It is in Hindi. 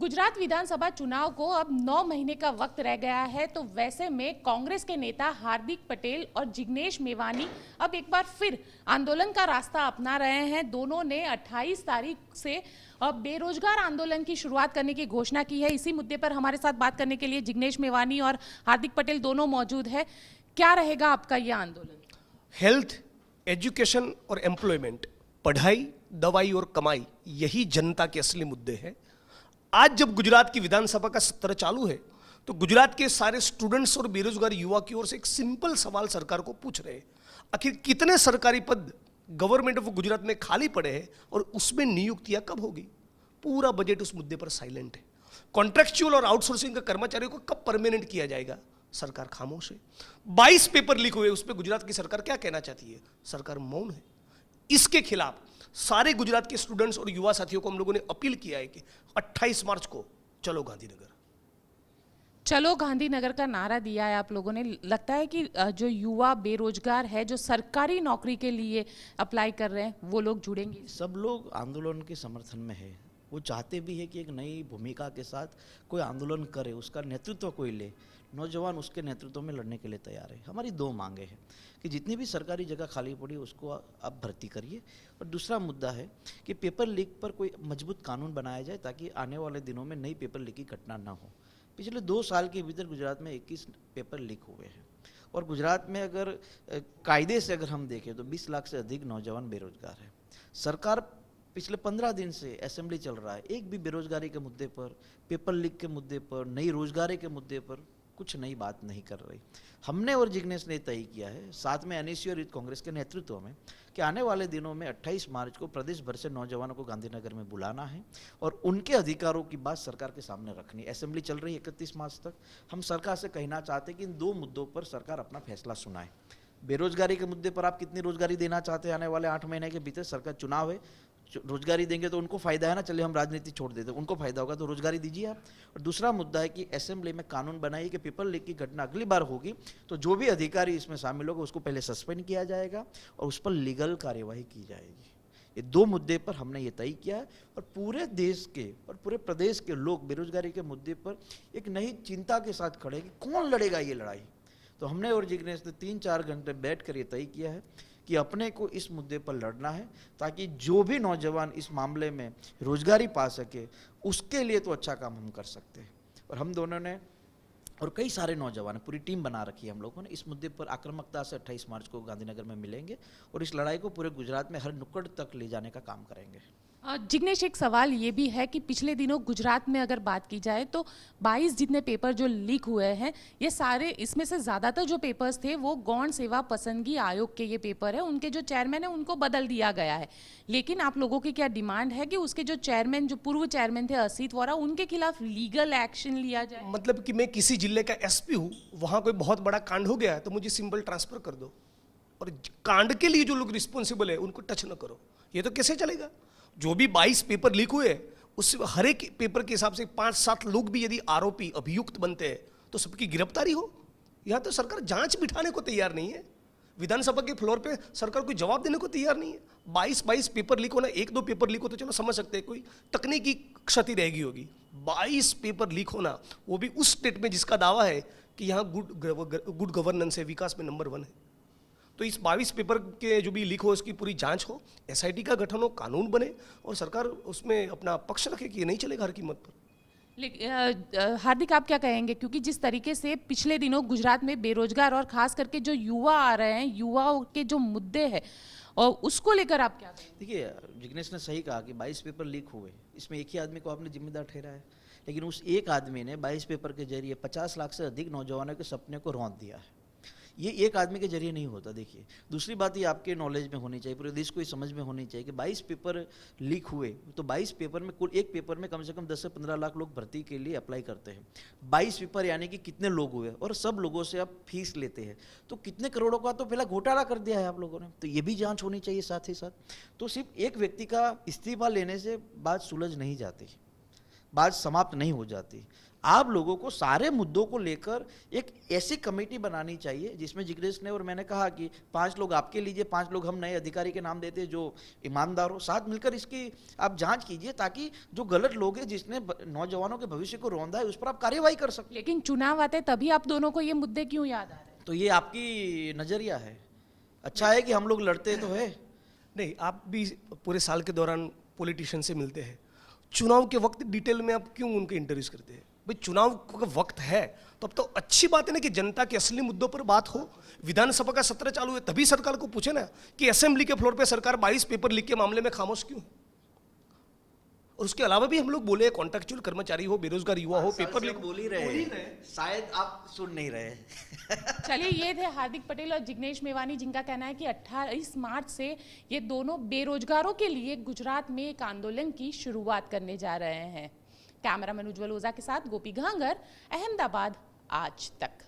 गुजरात विधानसभा चुनाव को अब 9 महीने का वक्त रह गया है, तो वैसे में कांग्रेस के नेता हार्दिक पटेल और जिग्नेश मेवानी अब एक बार फिर आंदोलन का रास्ता अपना रहे हैं। दोनों ने 28 तारीख से अब बेरोजगार आंदोलन की शुरुआत करने की घोषणा की है। इसी मुद्दे पर हमारे साथ बात करने के लिए जिग्नेश मेवानी और हार्दिक पटेल दोनों मौजूद है। क्या रहेगा आपका यह आंदोलन? हेल्थ, एजुकेशन और एम्प्लॉयमेंट, पढ़ाई, दवाई और कमाई, यही जनता के असली मुद्दे हैं। आज जब गुजरात की विधानसभा का सत्र चालू है तो गुजरात के सारे स्टूडेंट्स और बेरोजगार युवा की ओर से एक सिंपल सवाल सरकार को पूछ रहे हैं, आखिर कितने सरकारी पद गवर्नमेंट ऑफ गुजरात में खाली पड़े हैं और उसमें नियुक्तियां कब होगी? पूरा बजट उस मुद्दे पर साइलेंट है। कॉन्ट्रैक्चुअल और आउटसोर्सिंग के कर्मचारियों को कब परमानेंट किया जाएगा? सरकार खामोश है। 22 पेपर लीक हुए, उस पर गुजरात की सरकार क्या कहना चाहती है? सरकार मौन है। इसके खिलाफ सारे गुजरात के स्टूडेंट्स और युवा साथियों को हम लोगों ने अपील किया है कि 28 मार्च को चलो गांधीनगर। चलो गांधीनगर का नारा दिया है आप लोगों ने। लगता है कि जो युवा बेरोजगार है, जो सरकारी नौकरी के लिए अप्लाई कर रहे हैं, वो लोग जुड़ेंगे? सब लोग आंदोलन के समर्थन में है। वो चाहते भी है कि एक नई भूमिका के साथ कोई आंदोलन करे, उसका नेतृत्व कोई ले। नौजवान उसके नेतृत्व में लड़ने के लिए तैयार है। हमारी दो मांगे हैं कि जितनी भी सरकारी जगह खाली पड़ी उसको आप भर्ती करिए, और दूसरा मुद्दा है कि पेपर लीक पर कोई मजबूत कानून बनाया जाए ताकि आने वाले दिनों में नई पेपर लीक की घटना ना हो। पिछले 2 साल के भीतर गुजरात में 21 पेपर लीक हुए हैं, और गुजरात में अगर कायदे से अगर हम देखें तो 20 लाख से अधिक नौजवान बेरोजगार है। सरकार पिछले 15 दिन से असेंबली चल रहा है, एक भी बेरोजगारी के मुद्दे पर, पेपर लीक के मुद्दे पर, नई रोजगारी के मुद्दे पर कुछ नई बात नहीं कर रही। हमने और जिग्नेश ने तय किया है, साथ में एनएसयू और यूथ कांग्रेस के नेतृत्व में, कि आने वाले दिनों में 28 मार्च को प्रदेश भर से नौजवानों को गांधीनगर में बुलाना है और उनके अधिकारों की बात सरकार के सामने रखनी है। असेंबली चल रही है 31 मार्च तक। हम सरकार से कहना चाहते हैं कि इन 2 मुद्दों पर सरकार अपना फैसला सुनाए। बेरोजगारी के मुद्दे पर आप कितनी रोजगारी देना चाहते हैं आने वाले 8 महीने के भीतर? सरकार चुनाव है, रोजगारी देंगे तो उनको फायदा है ना। चलिए हम राजनीति छोड़ देते हैं, उनको फायदा होगा तो रोजगारी दीजिए आप। और दूसरा मुद्दा है कि असेंबली में कानून बनाइए कि पेपर लीक की घटना अगली बार होगी तो जो भी अधिकारी इसमें शामिल होगा उसको पहले सस्पेंड किया जाएगा और उस पर लीगल कार्यवाही की जाएगी। ये 2 मुद्दे पर हमने ये तय किया है, और पूरे देश के और पूरे प्रदेश के लोग बेरोजगारी के मुद्दे पर एक नई चिंता के साथ खड़े कि कौन लड़ेगा ये लड़ाई। तो हमने और जिग्नेश ने 3-4 घंटे बैठ कर ये तय किया है कि अपने को इस मुद्दे पर लड़ना है ताकि जो भी नौजवान इस मामले में रोजगारी पा सके, उसके लिए तो अच्छा काम हम कर सकते हैं। और हम दोनों ने और कई सारे नौजवान, पूरी टीम बना रखी है हम लोगों ने, इस मुद्दे पर आक्रामकता से 28 मार्च को गांधीनगर में मिलेंगे और इस लड़ाई को पूरे गुजरात में हर नुक्कड़ तक ले जाने का काम करेंगे। जिग्नेश, एक सवाल ये भी है कि पिछले दिनों गुजरात में अगर बात की जाए तो 22 जितने पेपर जो लीक हुए हैं, ये सारे, इसमें से ज़्यादातर जो पेपर्स थे वो गौण सेवा पसंदगी आयोग के ये पेपर है। उनके जो चेयरमैन है उनको बदल दिया गया है, लेकिन आप लोगों की क्या डिमांड है कि उसके जो चेयरमैन, जो पूर्व चेयरमैन थे असित वोरा, उनके खिलाफ लीगल एक्शन लिया जाए? मतलब कि मैं किसी जिले का एसपी हूँ, वहाँ कोई बहुत बड़ा कांड हो गया तो मुझे सिंपल ट्रांसफर कर दो, और कांड के लिए जो लोग रिस्पॉन्सिबल है उनको टच न करो। ये तो कैसे चलेगा? जो भी 22 पेपर लीक हुए उस हर एक पेपर के हिसाब से 5-7 लोग भी यदि आरोपी, अभियुक्त बनते हैं तो सबकी गिरफ्तारी हो। यहाँ तो सरकार जांच बिठाने को तैयार नहीं है। विधानसभा के फ्लोर पे सरकार कोई जवाब देने को तैयार नहीं है। 22 पेपर लीक होना, 1-2 पेपर लीक हो तो चलो समझ सकते हैं, कोई तकनीकी क्षति रहेगी होगी। 22 पेपर लीक होना, वो भी उस स्टेट में जिसका दावा है कि यहाँ गुड गवर्नेंस है, विकास में नंबर 1 है। तो इस 22 पेपर के जो भी लीक हो उसकी पूरी जांच हो, एसआईटी का गठन हो, कानून बने और सरकार उसमें अपना पक्ष रखे कि ये नहीं चलेगा हर कीमत पर। लेकिन हार्दिक, आप क्या कहेंगे? क्योंकि जिस तरीके से पिछले दिनों गुजरात में बेरोजगार और खास करके जो युवा आ रहे हैं, युवाओं के जो मुद्दे हैं और उसको लेकर आप क्या कहेंगे? देखिए, जिग्नेश ने सही कहा कि 22 पेपर लीक हुए, इसमें एक ही आदमी को आपने जिम्मेदार ठहराया है, लेकिन उस एक आदमी ने 22 पेपर के जरिए 50 लाख से अधिक नौजवानों के सपने को रौंद दिया है। ये एक आदमी के जरिए नहीं होता। देखिए, दूसरी बात ये आपके नॉलेज में होनी चाहिए, पूरे देश को ये समझ में होनी चाहिए कि 22 पेपर लीक हुए तो 22 पेपर में कुल एक पेपर में कम से कम 10 से 15 लाख लोग भर्ती के लिए अप्लाई करते हैं। 22 पेपर यानी कि कितने लोग हुए, और सब लोगों से आप फीस लेते हैं, तो कितने करोड़ों का तो पहला घोटाला कर दिया है आप लोगों ने। तो ये भी जांच होनी चाहिए साथ ही साथ। तो सिर्फ एक व्यक्ति का इस्तीफा लेने से बात सुलझ नहीं जाती, बात समाप्त नहीं हो जाती। आप लोगों को सारे मुद्दों को लेकर एक ऐसी कमेटी बनानी चाहिए जिसमें जिग्नेश ने और मैंने कहा कि 5 लोग आपके लीजिए, 5 लोग हम नए अधिकारी के नाम देते जो ईमानदार हो, साथ मिलकर इसकी आप जांच कीजिए ताकि जो गलत लोग हैं जिसने नौजवानों के भविष्य को रौंदा है उस पर आप कार्यवाही कर सकें। लेकिन चुनाव आते तभी आप दोनों को ये मुद्दे क्यों याद आ रहे हैं? तो ये आपकी नजरिया है। अच्छा है कि हम लोग लड़ते तो है। नहीं, आप भी पूरे साल के दौरान पॉलिटिशियन से मिलते हैं, चुनाव के वक्त डिटेल में आप क्यों उनके इंटरव्यूज करते हैं? भाई चुनाव का वक्त है तो अब तो अच्छी बात है ना कि जनता के असली मुद्दों पर बात हो। विधानसभा का सत्र चालू है तभी सरकार को पूछे ना कि असेंबली के फ्लोर पे सरकार 22 पेपर लीक के मामले में खामोश क्यों है। और उसके अलावा भी हम लोग बोले कॉन्ट्रेक्चुअल कर्मचारी हो, बेरोजगार युवा हो, पेपर लीक बोल ही रहे हैं, शायद आप सुन नहीं रहे। चलिए, ये थे हार्दिक पटेल और जिग्नेश मेवानी, जिनका कहना है कि 28 मार्च से ये दोनों बेरोजगारों के लिए गुजरात में एक आंदोलन की शुरुआत करने जा रहे हैं। कैमरामैन उज्जवल ओझा के साथ गोपी घांगर, अहमदाबाद आज तक।